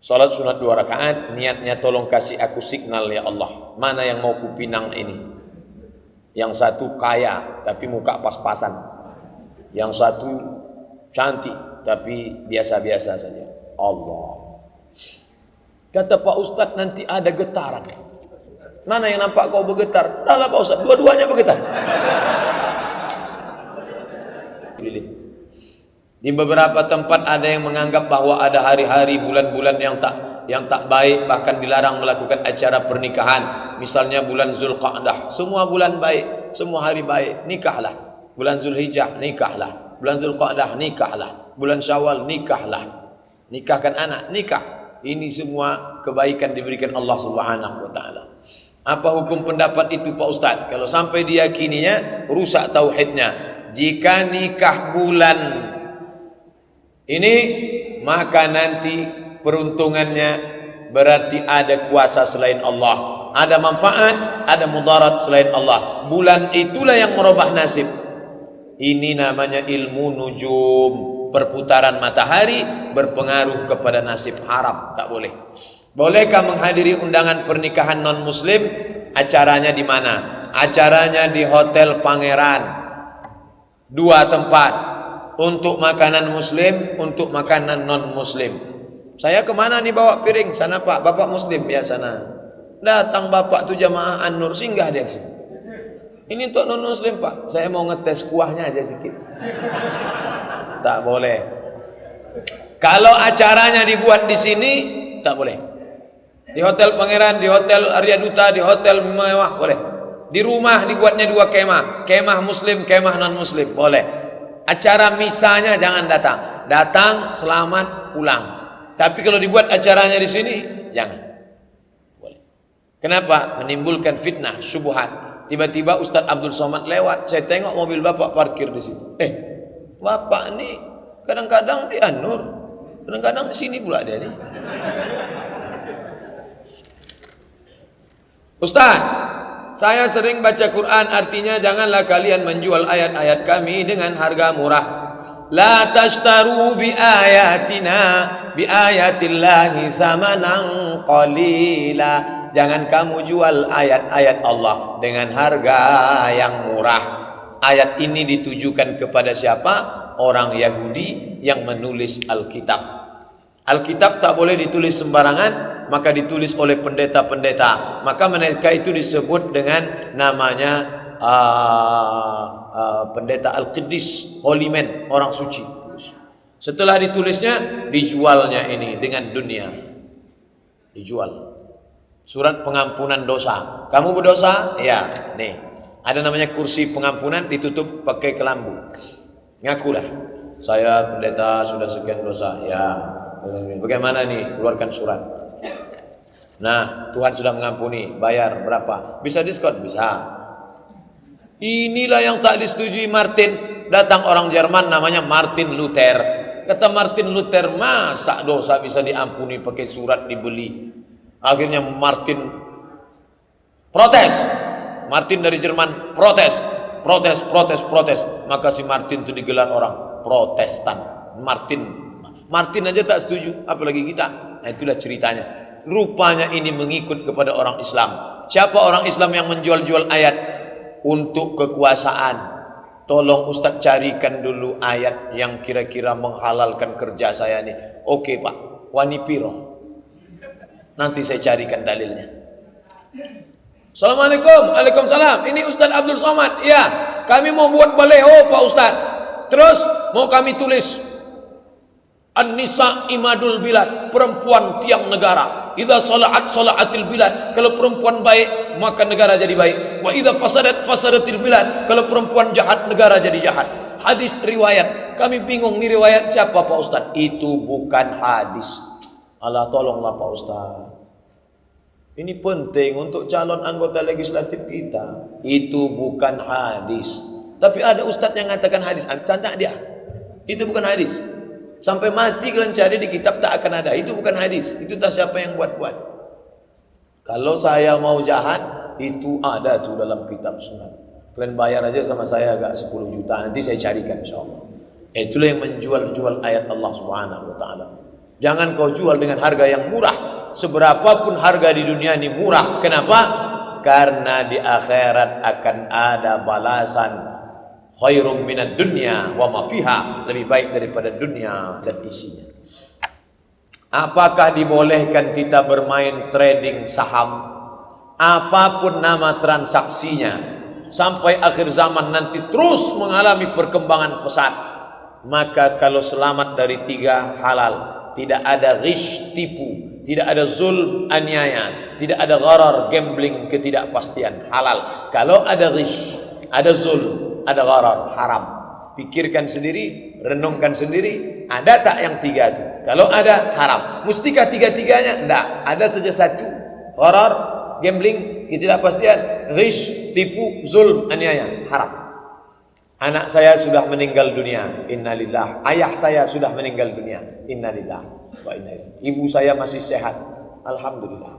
Salat sunat 2 rakaat, niatnya tolong kasih aku signal ya Allah. Mana yang mau kupinang ini? Yang satu kaya tapi muka pas-pasan. Yang satu cantik tapi biasa-biasa saja. Allah. Kata Pak Ustadz, nanti ada getaran. Mana yang nampak kau bergetar? Entahlah Pak Ustadz, dua-duanya bergetar. Di beberapa tempat ada yang menganggap bahwa ada hari-hari, bulan-bulan yang tak baik, bahkan dilarang melakukan acara pernikahan. Misalnya bulan Zulqa'dah. Semua bulan baik, semua hari baik, nikahlah. Bulan Zulhijjah, nikahlah. Bulan Zulqa'dah, nikahlah. Bulan Syawal, nikahlah. Nikahkan anak, nikah. Ini semua kebaikan diberikan Allah Subhanahu wa taala. Apa hukum pendapat itu Pak Ustadz? Kalau sampai diyakininya, rusak tauhidnya. Jika nikah bulan ini, maka nanti peruntungannya berarti ada kuasa selain Allah, ada manfaat, ada mudarat selain Allah. Bulan itulah yang merubah nasib. Ini namanya ilmu nujum. Perputaran matahari berpengaruh kepada nasib haram. Tak boleh. Bolehkah menghadiri undangan pernikahan non muslim? Acaranya di mana? Acaranya di Hotel Pangeran. 2 tempat. Untuk makanan muslim, untuk makanan non muslim. Saya kemana nih bawa piring? Sana Pak, Bapak muslim ya sana. Datang Bapak tuh jamaah An-Nur, singgah dia sini. Ini untuk non muslim Pak. Saya mau ngetes kuahnya aja sedikit. Tak boleh. Kalau acaranya dibuat di sini, tak boleh. Di Hotel Pangeran, di Hotel Arya Duta, di hotel mewah boleh. Di rumah dibuatnya 2 kemah, kemah muslim, kemah non muslim boleh. Acara misanya jangan datang. Datang, selamat, pulang. Tapi kalau dibuat acaranya di sini, jangan. Boleh. Kenapa? Menimbulkan fitnah, syubhat. Tiba-tiba Ustadz Abdul Somad lewat. Saya tengok mobil Bapak parkir di situ. Bapak ini kadang-kadang di An-Nur, kadang-kadang di sini pula dia nih. Ustaz, saya sering baca Quran, artinya janganlah kalian menjual ayat-ayat kami dengan harga murah. La tashtaru bi ayatina bi ayatillahi zamanan qalila. Jangan kamu jual ayat-ayat Allah dengan harga yang murah. Ayat ini ditujukan kepada siapa? Orang Yahudi yang menulis Alkitab. Alkitab tak boleh ditulis sembarangan, maka ditulis oleh pendeta-pendeta. Maka mereka itu disebut dengan namanya pendeta Al-Qiddis, Holy Man, orang suci. Setelah ditulisnya, dijualnya ini dengan dunia. Dijual. Surat pengampunan dosa. Kamu berdosa? Ya, nih. Ada namanya kursi pengampunan, ditutup pakai kelambu. Ngakulah, saya pendeta sudah sekian dosa. Ya, bagaimana nih? Keluarkan surat. Nah, Tuhan sudah mengampuni. Bayar berapa? Bisa diskon? Bisa. Inilah yang tak disetujui Martin. Datang orang Jerman namanya Martin Luther. Kata Martin Luther, masa dosa bisa diampuni pakai surat dibeli? Akhirnya Martin protes. Martin dari Jerman protes. Maka si Martin itu digelar orang Protestan. Martin aja tak setuju, apalagi kita. Nah, itulah ceritanya. Rupanya ini mengikut kepada orang Islam. Siapa orang Islam yang menjual-jual ayat untuk kekuasaan? Tolong Ustadz carikan dulu ayat yang kira-kira menghalalkan kerja saya nih. Oke Pak, wani piro? Nanti saya carikan dalilnya. Assalamualaikum. Waalaikumsalam. Ini Ustadz Abdul Somad. Ya, kami mau buat baleho Pak Ustadz. Terus mau kami tulis An-Nisa imadul bilad, perempuan tiang negara. Idza salaatil bilad, kalau perempuan baik maka negara jadi baik. Wa idza fasadatil bilad, kalau perempuan jahat negara jadi jahat. Hadis riwayat. Kami bingung nih riwayat siapa Pak Ustadz? Itu bukan hadis. Allah tolonglah Pak Ustadz. Ini penting untuk calon anggota legislatif kita. Itu bukan hadis. Tapi ada ustadz yang mengatakan hadis. Cantik dia. Itu bukan hadis. Sampai mati kalian cari di kitab tak akan ada. Itu bukan hadis. Itu tak siapa yang buat-buat. Kalau saya mau jahat, itu ada tuh dalam kitab sunnah. Kalian bayar aja sama saya agak 10 juta. Nanti saya carikan insyaAllah. Itulah yang menjual-jual ayat Allah Subhanahu wa ta'ala. Jangan kau jual dengan harga yang murah. Seberapapun harga di dunia ini murah. Kenapa? Karena di akhirat akan ada balasan khairum minad dunya wa ma fiha, lebih baik daripada dunia dan isinya. Apakah dibolehkan kita bermain trading saham? Apapun nama transaksinya, sampai akhir zaman nanti terus mengalami perkembangan pesat. Maka kalau selamat dari 3 halal, tidak ada ghish, tipu, tidak ada zulm, aniaya, tidak ada gharar, gambling, ketidakpastian, halal. Kalau ada ghish, ada zulm, ada gharar, haram. Pikirkan sendiri, renungkan sendiri, ada tak yang 3 itu? Kalau ada, haram. Mustikah 3-3-nya? Tidak, ada saja 1. Gharar, gambling, ketidakpastian, ghish, tipu, zulm, aniaya, haram. Anak saya sudah meninggal dunia, innalillah. Ayah saya sudah meninggal dunia, innalillah wa inna ilaihi. Ibu saya masih sehat, alhamdulillah.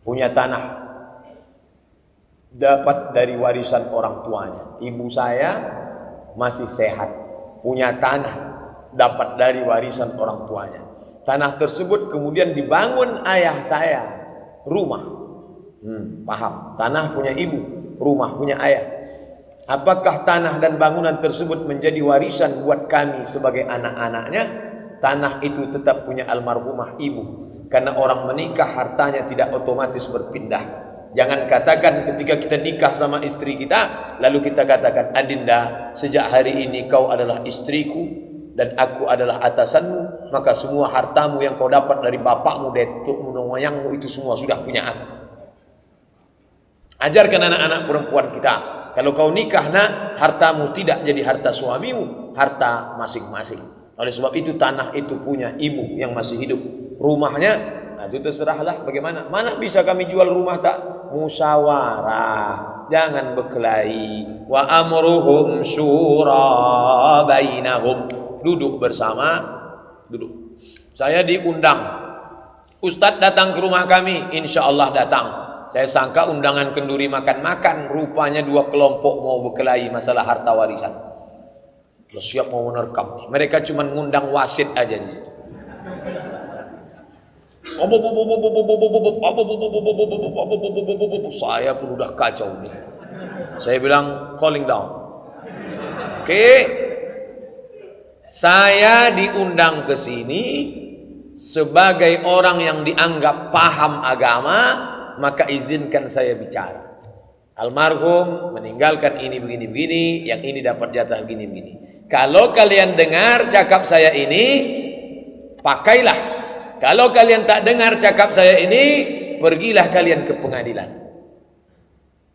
Punya tanah, dapat dari warisan orang tuanya. Ibu saya masih sehat, punya tanah, dapat dari warisan orang tuanya. Tanah tersebut kemudian dibangun ayah saya rumah. Paham? Tanah punya ibu, rumah punya ayah. Apakah tanah dan bangunan tersebut menjadi warisan buat kami sebagai anak-anaknya? Tanah itu tetap punya almarhumah ibu. Karena orang menikah hartanya tidak otomatis berpindah. Jangan katakan ketika kita nikah sama istri kita, lalu kita katakan, Adinda, sejak hari ini kau adalah istriku dan aku adalah atasanmu, maka semua hartamu yang kau dapat dari bapakmu, datukmu, moyangmu itu semua sudah punya aku. Ajarkan anak-anak perempuan kita, kalau kau nikah nak, hartamu tidak jadi harta suamimu, harta masing-masing. Oleh sebab itu tanah itu punya ibu yang masih hidup. Rumahnya, nah itu terserahlah bagaimana. Mana bisa kami jual rumah tak? Musyawarah, jangan berkelahi. Wa amruhum syura bainahum. Duduk bersama, duduk. Saya diundang, Ustadz datang ke rumah kami, insya Allah datang. Saya sangka undangan kenduri makan-makan, rupanya 2 kelompok mau berkelahi masalah harta warisan. Terus siap mau menerkam. Mereka cuma ngundang wasit aja di situ. Saya pun udah kacau nih. Saya bilang calling down. Oke. Saya diundang ke sini sebagai orang yang dianggap paham agama, maka izinkan saya bicara. Almarhum meninggalkan ini begini-begini, yang ini dapat jatah begini-begini. Kalau kalian dengar cakap saya ini, pakailah. Kalau kalian tak dengar cakap saya ini, pergilah kalian ke pengadilan.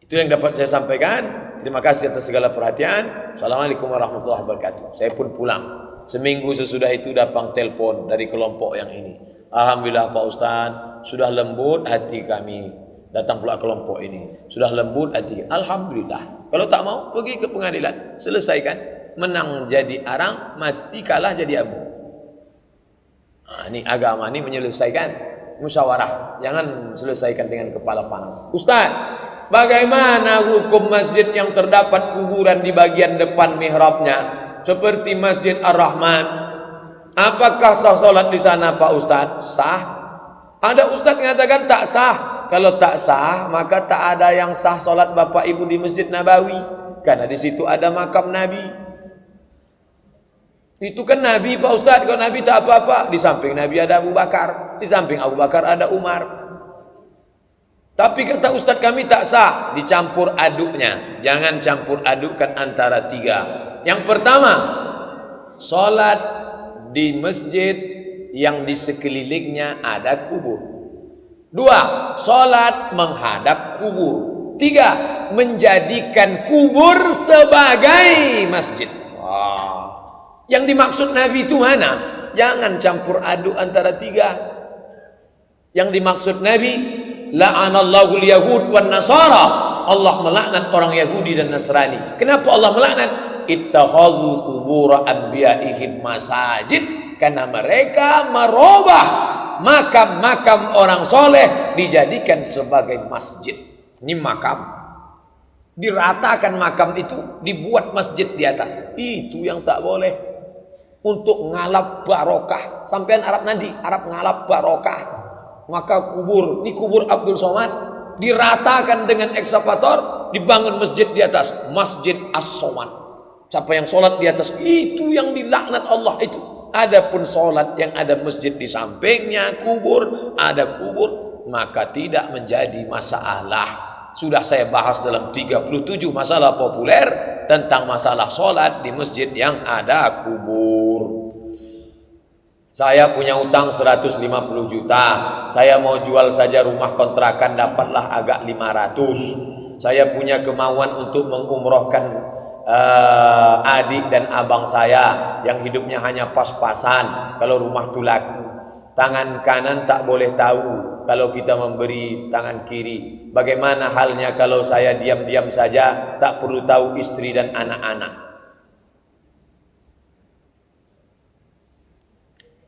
Itu yang dapat saya sampaikan. Terima kasih atas segala perhatian. Assalamualaikum warahmatullahi wabarakatuh. Saya pun pulang. Seminggu sesudah itu datang telepon dari kelompok yang ini. Alhamdulillah Pak Ustaz, sudah lembut hati kami. Datang pula kelompok ini. Sudah lembut hati. Alhamdulillah. Kalau tak mau, pergi ke pengadilan. Selesaikan. Menang jadi arang, mati kalah jadi abu. Nah, ini agama ini menyelesaikan musyawarah. Jangan selesaikan dengan kepala panas. Ustaz, bagaimana hukum masjid yang terdapat kuburan di bagian depan mihrabnya, seperti Masjid Ar-Rahman? Apakah sah solat di sana Pak Ustaz? Sah. Ada Ustaz mengatakan tak sah. Kalau tak sah, maka tak ada yang sah solat Bapak Ibu di Masjid Nabawi, karena di situ ada makam Nabi. Itu kan Nabi Pak Ustaz. Kalau Nabi tak apa-apa. Di samping Nabi ada Abu Bakar, di samping Abu Bakar ada Umar. Tapi kata Ustaz kami tak sah. Dicampur aduknya. Jangan campur adukkan antara 3. Yang pertama, solat di masjid yang di sekelilingnya ada kubur. 2, solat menghadap kubur. 3, menjadikan kubur sebagai masjid. Wah. Yang dimaksud Nabi itu mana? Jangan campur aduk antara 3. Yang dimaksud Nabi, la'anallahu al-yahud wan nasara. Allah melaknat orang Yahudi dan Nasrani. Kenapa Allah melaknat? Ittakhadhu qubur anbiya'ihim masajid. Karena mereka merubah makam-makam orang soleh dijadikan sebagai masjid. Ini makam. Diratakan makam itu, dibuat masjid di atas. Itu yang tak boleh. untuk ngalap barokah. Sampean Arab nanti, Arab ngalap barokah. Maka kubur, ini kubur Abdul Somad, diratakan dengan ekskavator, dibangun masjid di atas, Masjid As-Somad. Siapa yang sholat di atas, itu yang dilaknat Allah itu. Adapun sholat yang ada masjid di sampingnya, kubur, ada kubur, maka tidak menjadi masalah. Sudah saya bahas dalam 37 masalah populer tentang masalah sholat di masjid yang ada kubur. Saya punya utang 150 juta. Saya mau jual saja rumah kontrakan, dapatlah agak 500. Saya punya kemauan untuk mengumrohkan adik dan abang saya yang hidupnya hanya pas-pasan. Kalau rumah itu laku, tangan kanan tak boleh tahu kalau kita memberi tangan kiri. Bagaimana halnya kalau saya diam-diam saja, tak perlu tahu istri dan anak-anak?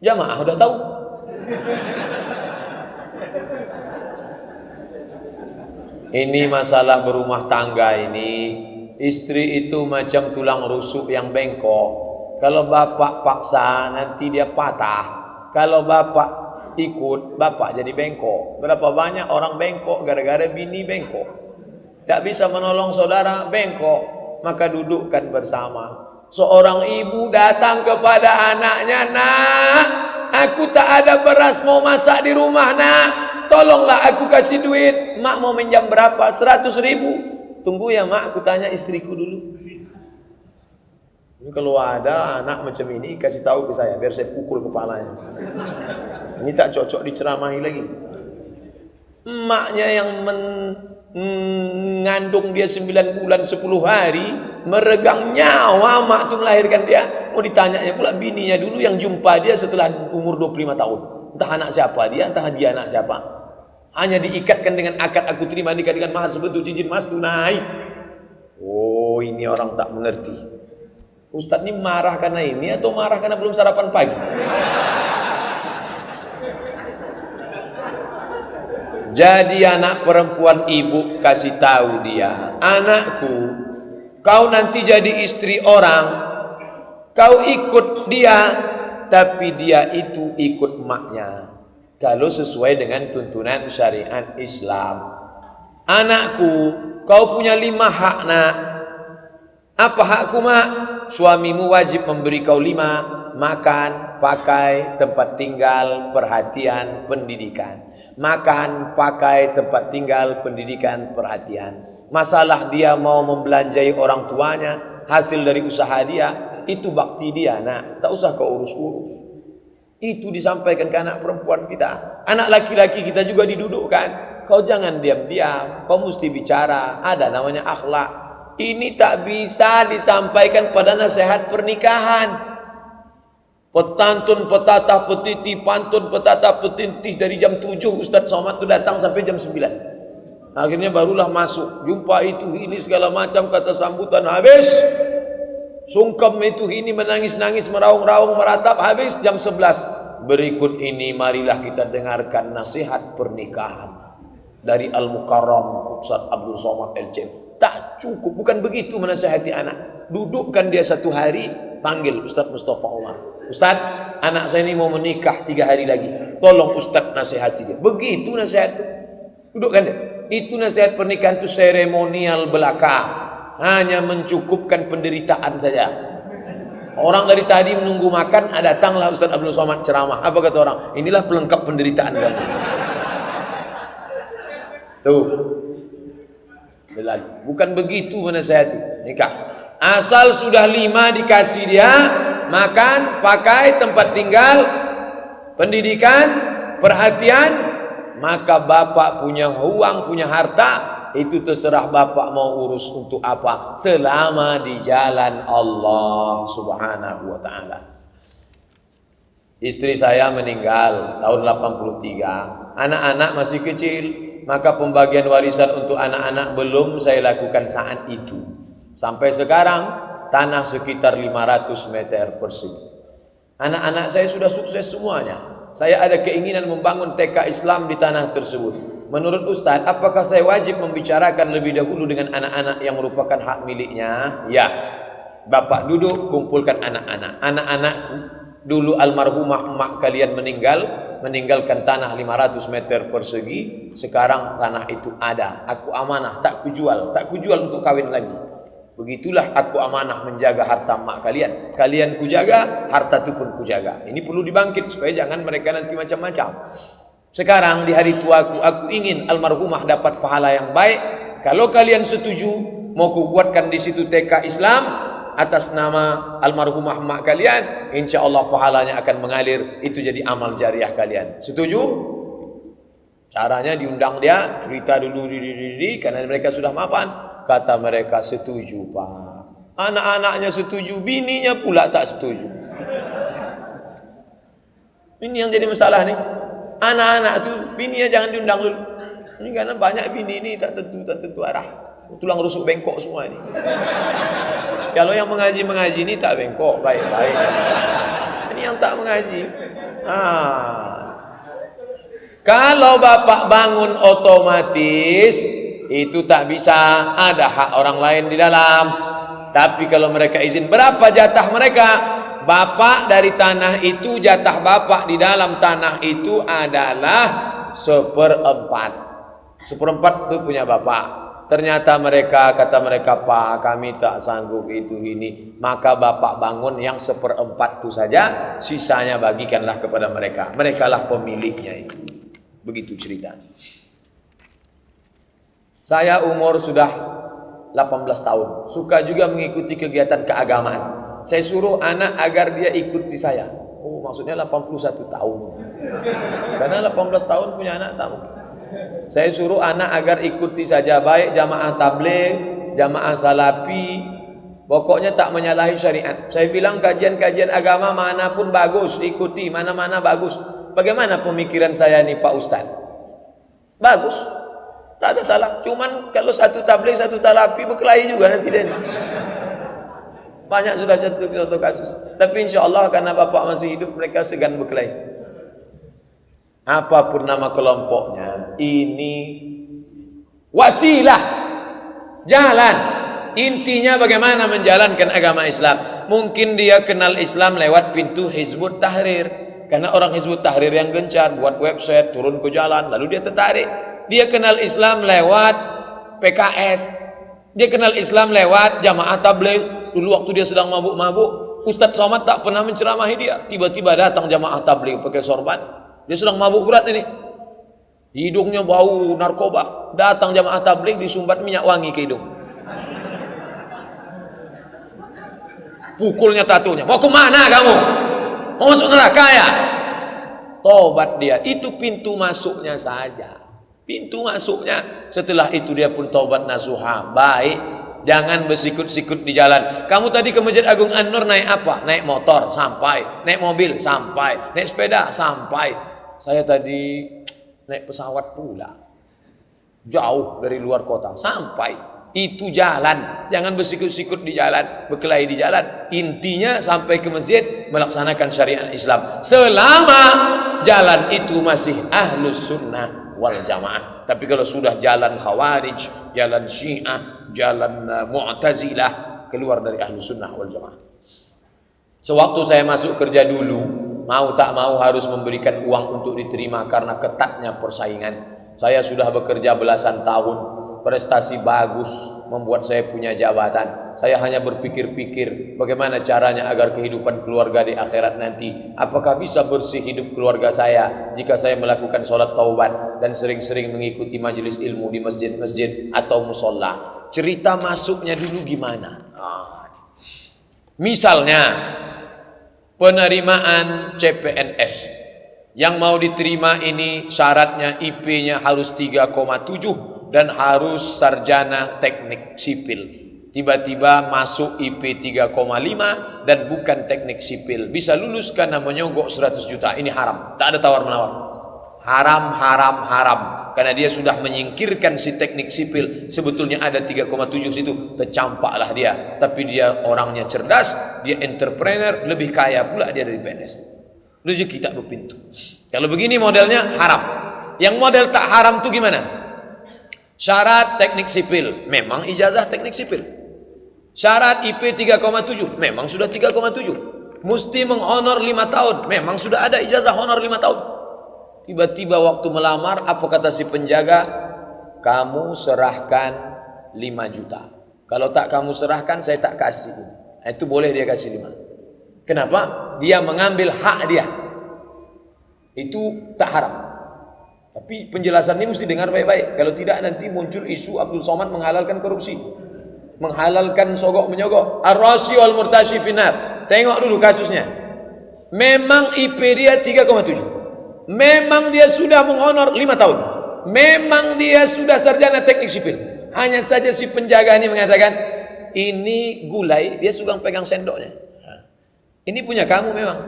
Jamaah udah tahu? Ini masalah berumah tangga ini. Istri itu macam tulang rusuk yang bengkok. Kalau bapak paksa, nanti dia patah. Kalau bapak ikut, bapak jadi bengkok. Berapa banyak orang bengkok gara-gara bini bengkok. Tak bisa menolong saudara bengkok, maka dudukkan bersama. Seorang ibu datang kepada anaknya, "Nak, aku tak ada beras mau masak di rumah, nak. Tolonglah aku kasih duit. Mak mau minjam berapa? 100.000. Tunggu ya mak, aku tanya istriku dulu." Ini kalau ada anak macam ini, kasih tahu ke saya, biar saya pukul kepalanya. Ini tak cocok diceramahi lagi. Emaknya yang mengandung dia 9 bulan 10 hari, meregang nyawa mak itu melahirkan dia. Mau ditanyanya pula bininya dulu yang jumpa dia setelah umur 25 tahun. Entah anak siapa dia, entah dia anak siapa. Hanya diikatkan dengan akad aku terima nikah dengan mahar sebetul cincin emas tunai. Oh, ini orang tak mengerti. Ustadz ini marah karena ini atau marah karena belum sarapan pagi? Jadi anak perempuan ibu kasih tahu dia, "Anakku, kau nanti jadi istri orang, kau ikut dia, tapi dia itu ikut maknya. Kalau sesuai dengan tuntunan syariat Islam. Anakku, kau punya 5 hak, nak. Apa hakku, mak? Suamimu wajib memberi kau 5: makan, pakai, tempat tinggal, perhatian, pendidikan. Makan, pakai, tempat tinggal, pendidikan, perhatian. Masalah dia mau membelanjai orang tuanya, hasil dari usaha dia, itu bakti dia, nak. Tak usah kau urus-urus." Itu disampaikan ke anak perempuan kita. Anak laki-laki kita juga didudukkan. Kau jangan diam-diam, kau mesti bicara. Ada namanya akhlak. Ini tak bisa disampaikan pada nasihat pernikahan. Petantun, petatah, petiti, pantun, petatah, petintih dari jam 7 Ustadz Somad itu datang sampai jam 9. Akhirnya barulah masuk. Jumpa itu ini segala macam kata sambutan, habis. Sungkem itu ini menangis-nangis, meraung-raung, meratap, habis jam 11. Berikut ini marilah kita dengarkan nasihat pernikahan dari Al-Mukarram Ustadz Abdul Somad LC. Tak cukup, bukan begitu menasihati anak. Dudukkan dia 1 hari, panggil Ustadz Mustafa Umar. "Ustadz, anak saya ini mau menikah 3 hari lagi. Tolong Ustadz nasihati dia." Begitu nasihat. Dudukkan dia. Itu nasihat pernikahan itu seremonial belaka. Hanya mencukupkan penderitaan saja. Orang dari tadi menunggu makan, datanglah Ustadz Abdul Somad ceramah. Apa kata orang? Inilah pelengkap penderitaan kamu. Tuh. Bukan begitu menasihati nikah. Asal sudah 5 dikasih dia, makan, pakai, tempat tinggal, pendidikan, perhatian, maka bapak punya uang, punya harta, itu terserah bapak mau urus untuk apa, selama di jalan Allah Subhanahu wa ta'ala. Istri saya meninggal tahun 83. Anak-anak masih kecil, maka pembagian warisan untuk anak-anak belum saya lakukan saat itu. Sampai sekarang tanah sekitar 500 meter persegi. Anak-anak saya sudah sukses semuanya. Saya ada keinginan membangun TK Islam di tanah tersebut. Menurut Ustadz, apakah saya wajib membicarakan lebih dahulu dengan anak-anak yang merupakan hak miliknya? Ya. Bapak duduk, kumpulkan anak-anak. Anak-anakku, dulu almarhumah emak kalian meninggalkan tanah 500 meter persegi. Sekarang tanah itu ada. Aku amanah, tak kujual untuk kawin lagi. Begitulah aku amanah menjaga harta emak kalian. Kalian kujaga, harta itu pun kujaga. Ini perlu dibangkit supaya jangan mereka nanti macam-macam. Sekarang di hari tuaku, aku ingin almarhumah dapat pahala yang baik. Kalau kalian setuju, mau kubuatkan di situ TK Islam atas nama almarhumah emak kalian, insya Allah pahalanya akan mengalir. Itu jadi amal jariah kalian. Setuju? Caranya diundang dia, cerita dulu karena mereka sudah mapan. Kata mereka setuju, Pak. Anak-anaknya setuju, bininya pula tak setuju. Ini yang jadi masalah nih. Anak-anak tu bininya jangan diundang dulu. Ini karena banyak bini ini tak tentu arah. Tulang rusuk bengkok semua ini. Kalau yang mengaji ini tak bengkok, baik-baik. Ini yang tak mengaji. Kalau bapak bangun otomatis itu tak bisa, ada hak orang lain di dalam. Tapi kalau mereka izin, berapa jatah mereka? Bapak dari tanah itu, jatah bapak di dalam tanah itu adalah 1/4. 1/4 itu punya bapak. Ternyata mereka, kata mereka, Pak, kami tak sanggup itu ini. Maka bapak bangun yang 1/4 itu saja, sisanya bagikanlah kepada mereka. Merekalah pemiliknya itu. Begitu cerita. Saya umur sudah 18 tahun. Suka juga mengikuti kegiatan keagamaan. Saya suruh anak agar dia ikut di saya. Oh, maksudnya 81 tahun. Karena 18 tahun punya anak tak mungkin. Saya suruh anak agar ikuti saja, baik jamaah tabligh, jamaah salafi, pokoknya tak menyalahi syariat. Saya bilang kajian-kajian agama manapun bagus, ikuti, mana-mana bagus. Bagaimana pemikiran saya nih Pak Ustaz? Bagus, tak ada salah. Cuman kalau satu tabligh, satu salafi berkelahi juga nanti dia nih. Banyak sudah contoh kasus. Tapi insya Allah karena bapak masih hidup, mereka segan berkelahi. Apapun nama kelompoknya, ini wasilah, jalan. Intinya bagaimana menjalankan agama Islam. Mungkin dia kenal Islam lewat pintu Hizbut Tahrir. Karena orang Hizbut Tahrir yang gencar, buat website, turun ke jalan, lalu dia tertarik. Dia kenal Islam lewat PKS. Dia kenal Islam lewat jamaah tabligh. Dulu waktu dia sedang mabuk-mabuk, Ustadz Somad tak pernah menceramahi dia. Tiba-tiba datang jamaah tabligh pakai sorban. Dia sedang mabuk berat ini. Hidungnya bau narkoba. Datang jamaah tabligh disumbat minyak wangi ke hidung. Pukulnya tatunya. Mau kemana kamu? Mau masuk neraka ya? Tobat dia. Itu pintu masuknya saja. Pintu masuknya. Setelah itu dia pun tobat nasuha. Baik. Jangan bersikut-sikut di jalan. Kamu tadi ke Masjid Agung An-Nur naik apa? Naik motor, sampai. Naik mobil, sampai. Naik sepeda, sampai. Saya tadi naik pesawat pula. Jauh dari luar kota, sampai. Itu jalan. Jangan bersikut-sikut di jalan, berkelahi di jalan. Intinya sampai ke masjid melaksanakan syariat Islam. Selama jalan itu masih ahlus sunnah wal jamaah. Tapi kalau sudah jalan khawarij, jalan syiah, jalan mu'tazilah, keluar dari ahlu sunnah wal jamaah. Sewaktu saya masuk kerja dulu, mau tak mau harus memberikan uang untuk diterima karena ketatnya persaingan. Saya sudah bekerja belasan tahun, prestasi bagus, membuat saya punya jabatan. Saya hanya berpikir-pikir bagaimana caranya agar kehidupan keluarga di akhirat nanti. Apakah bisa bersih hidup keluarga saya jika saya melakukan sholat taubat dan sering-sering mengikuti majelis ilmu di masjid-masjid atau musola. Cerita masuknya dulu gimana? Misalnya penerimaan CPNS yang mau diterima ini syaratnya IP-nya harus 3,7 dan harus sarjana teknik sipil. Tiba-tiba masuk IP 3,5 dan bukan teknik sipil. Bisa lulus karena menyogok 100 juta. Ini haram. Tak ada tawar-menawar. Haram, haram, haram. Karena dia sudah menyingkirkan si teknik sipil. Sebetulnya ada 3,7 situ. Tercampaklah dia. Tapi dia orangnya cerdas. Dia entrepreneur. Lebih kaya pula dia dari PNS. Rezeki tak berpintu. Kalau begini modelnya haram. Yang model tak haram itu gimana? Syarat teknik sipil. Memang ijazah teknik sipil. Syarat IP 3,7, memang sudah 3,7. Mesti menghonor 5 tahun, memang sudah ada ijazah honor 5 tahun. Tiba-tiba waktu melamar, apa kata si penjaga? Kamu serahkan 5 juta. Kalau tak kamu serahkan, saya tak kasih. Itu boleh dia kasih 5. Kenapa? Dia mengambil hak dia. Itu tak haram. Tapi penjelasan ini mesti dengar baik-baik. Kalau tidak nanti muncul isu Abdul Somad menghalalkan korupsi, menghalalkan sogok menyogok. Ar-Rashi wal Murtashi finar. Tengok dulu kasusnya. Memang IP dia 3,7. Memang dia sudah menghonor 5 tahun. Memang dia sudah sarjana teknik sipil. Hanya saja si penjaga ini mengatakan, ini gulai, dia suka pegang sendoknya. Ini punya kamu memang.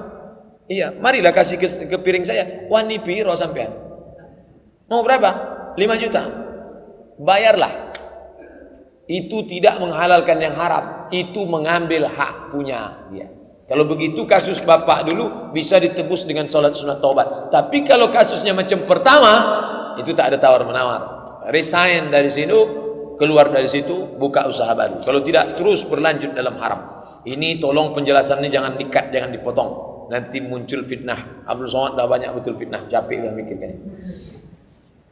Iya, marilah kasih ke piring saya. Wani piro sampean? Mau berapa? 5 juta. Bayarlah. Itu tidak menghalalkan yang haram. Itu mengambil hak punya dia. Kalau begitu kasus bapak dulu bisa ditebus dengan salat sunat taubat. Tapi kalau kasusnya macam pertama, itu tak ada tawar-menawar. Resign dari situ, keluar dari situ, buka usaha baru. Kalau tidak, terus berlanjut dalam haram. Ini tolong penjelasannya jangan dikat, jangan dipotong. Nanti muncul fitnah. Abdul Somad dah banyak betul fitnah. Capek dah mikirkan.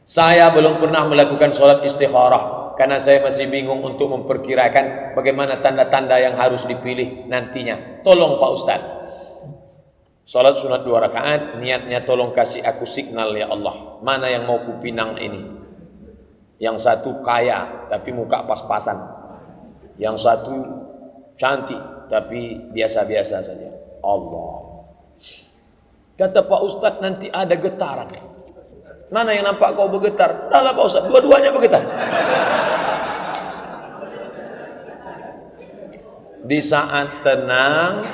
Saya belum pernah melakukan sholat istikharah karena saya masih bingung untuk memperkirakan bagaimana tanda-tanda yang harus dipilih nantinya. Tolong Pak Ustaz. Sholat sunat 2 rakaat, niatnya tolong kasih aku signal ya Allah. Mana yang mau kupinang ini? Yang satu kaya tapi muka pas-pasan. Yang satu cantik tapi biasa-biasa saja. Allah. Kata Pak Ustaz nanti ada getaran. Mana yang nampak kau bergetar? Taklah Pak Ustaz, dua-duanya bergetar. Di saat tenang,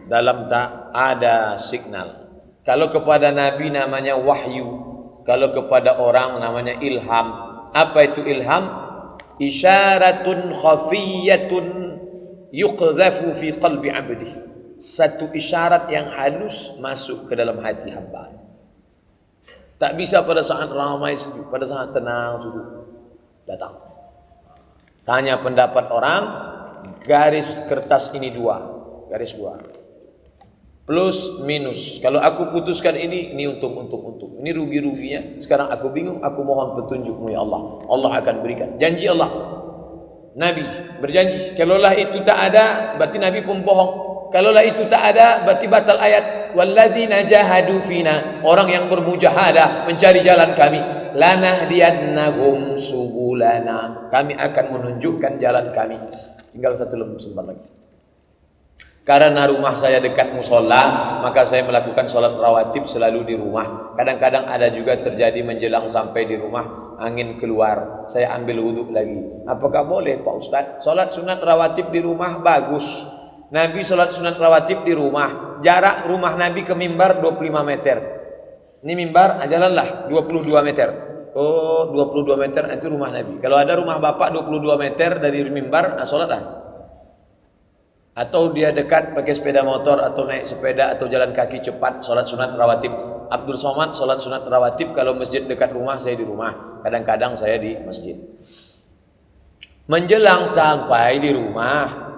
dalam tak ada signal. Kalau kepada Nabi namanya wahyu, kalau kepada orang namanya ilham. Apa itu ilham? Isyaratun khafiyatun yuqzafu fi qalbi abdi. Satu isyarat yang halus masuk ke dalam hati hamba. Tak bisa pada saat ramai sejuk, pada saat tenang sudah datang. Tanya pendapat orang, garis kertas ini 2, garis 2. Plus minus. Kalau aku putuskan ini untung. Ini rugi-ruginya. Sekarang aku bingung, aku mohon petunjukmu ya Allah. Allah akan berikan. Janji Allah. Nabi berjanji. Kalaulah itu tak ada, berarti Nabi pun bohong. Kalaulah itu tak ada, berarti batal ayat. Walladzina jahadu fina, orang yang bermujahadah mencari jalan kami, lanahdiyannahum subulana, kami akan menunjukkan jalan kami. Tinggal 1 lembar lagi. Karena rumah saya dekat musola, maka saya melakukan sholat rawatib selalu di rumah. Kadang-kadang ada juga terjadi menjelang sampai di rumah angin keluar, saya ambil wudhu lagi. Apakah boleh Pak Ustaz? Sholat sunat rawatib di rumah bagus. Nabi sholat sunat rawatib di rumah. Jarak rumah Nabi ke mimbar 25 meter. Ini mimbar jalanlah 22 meter. Oh, 22 meter itu rumah Nabi. Kalau ada rumah bapak 22 meter dari mimbar, sholatlah. Atau dia dekat pakai sepeda motor atau naik sepeda atau jalan kaki cepat, sholat sunat rawatib. Abdul Somad sholat sunat rawatib kalau masjid dekat rumah, saya di rumah. Kadang-kadang saya di masjid. Menjelang sampai di rumah,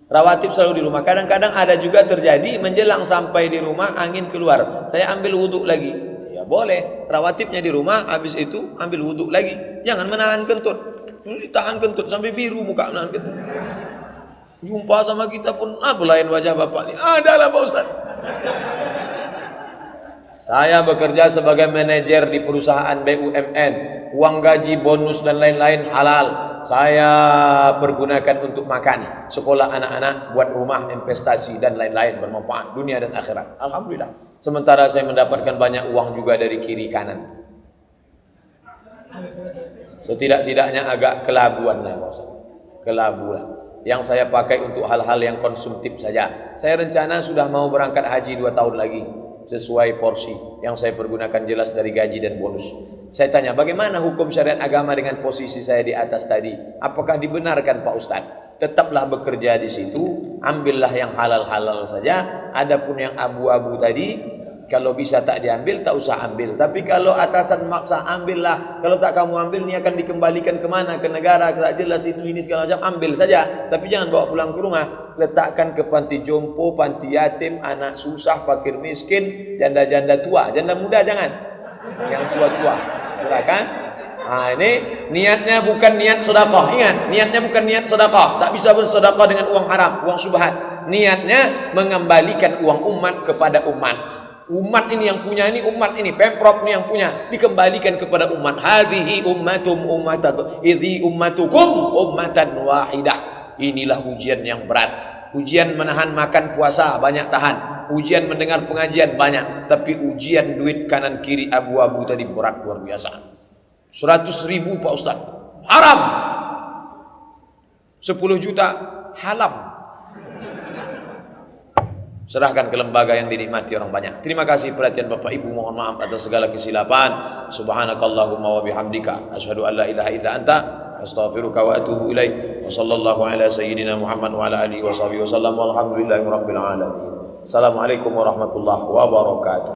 rawatib selalu di rumah. Kadang-kadang ada juga terjadi menjelang sampai di rumah angin keluar, saya ambil wudhu lagi. Ya boleh, rawatibnya di rumah, habis itu ambil wudhu lagi. Jangan menahan kentut. Ditahan kentut sampai biru muka menahan kentut. Jumpa sama kita pun lain wajah bapak ini. Adalah Pak Ustaz. Saya bekerja sebagai manajer di perusahaan BUMN. Uang gaji, bonus dan lain-lain halal. Saya pergunakan untuk makan, sekolah anak-anak, buat rumah, investasi dan lain-lain bermanfaat dunia dan akhirat. Alhamdulillah. Sementara saya mendapatkan banyak uang juga dari kiri kanan. Setidak-tidaknya agak kelabuan lah Pak Ustaz. Kelabuan. Yang saya pakai untuk hal-hal yang konsumtif saja. Saya rencana sudah mau berangkat haji 2 tahun lagi. Sesuai porsi yang saya pergunakan jelas dari gaji dan bonus. Saya tanya, bagaimana hukum syariat agama dengan posisi saya di atas tadi? Apakah dibenarkan Pak Ustaz? Tetaplah bekerja di situ, ambillah yang halal-halal saja. Adapun yang abu-abu tadi, Kalau bisa tak diambil, tak usah ambil. Tapi kalau atasan maksa, ambillah. Kalau tak kamu ambil, ini akan dikembalikan kemana? Ke negara, tak jelas itu ini segala macam. Ambil saja. Tapi jangan bawa pulang ke rumah. Letakkan ke panti jompo, panti yatim, anak susah, fakir miskin, janda-janda tua. Janda muda jangan. Yang tua-tua. Silakan. Nah, ini niatnya bukan niat sedekah. Ingat, niatnya bukan niat sedekah. Tak bisa bersedekah dengan uang haram, uang subhat. Niatnya mengembalikan uang umat kepada umat. Umat ini yang punya, ini umat ini, Pemprov ini yang punya, dikembalikan kepada umat. Hadhihi ummatum ummatakum, idhi ummatukum ummatan wahidah. Inilah ujian yang berat. Ujian menahan makan puasa banyak tahan. Ujian mendengar pengajian banyak, tapi ujian duit kanan kiri abu-abu tadi berat luar biasa. 100.000 Pak Ustaz, haram. 10 juta halam. Serahkan ke lembaga yang dinikmati orang banyak. Terima kasih perhatian Bapak Ibu, mohon maaf atas segala kesilapan. Subhanakallahumma wa bihamdika asyhadu an la ilaha illa anta astaghfiruka wa atubu ilaik. Wa sallallahu ala sayyidina Muhammad wa ala alihi wa sahbihi wasallam walhamdulillahi rabbil alamin. Assalamualaikum warahmatullahi wabarakatuh.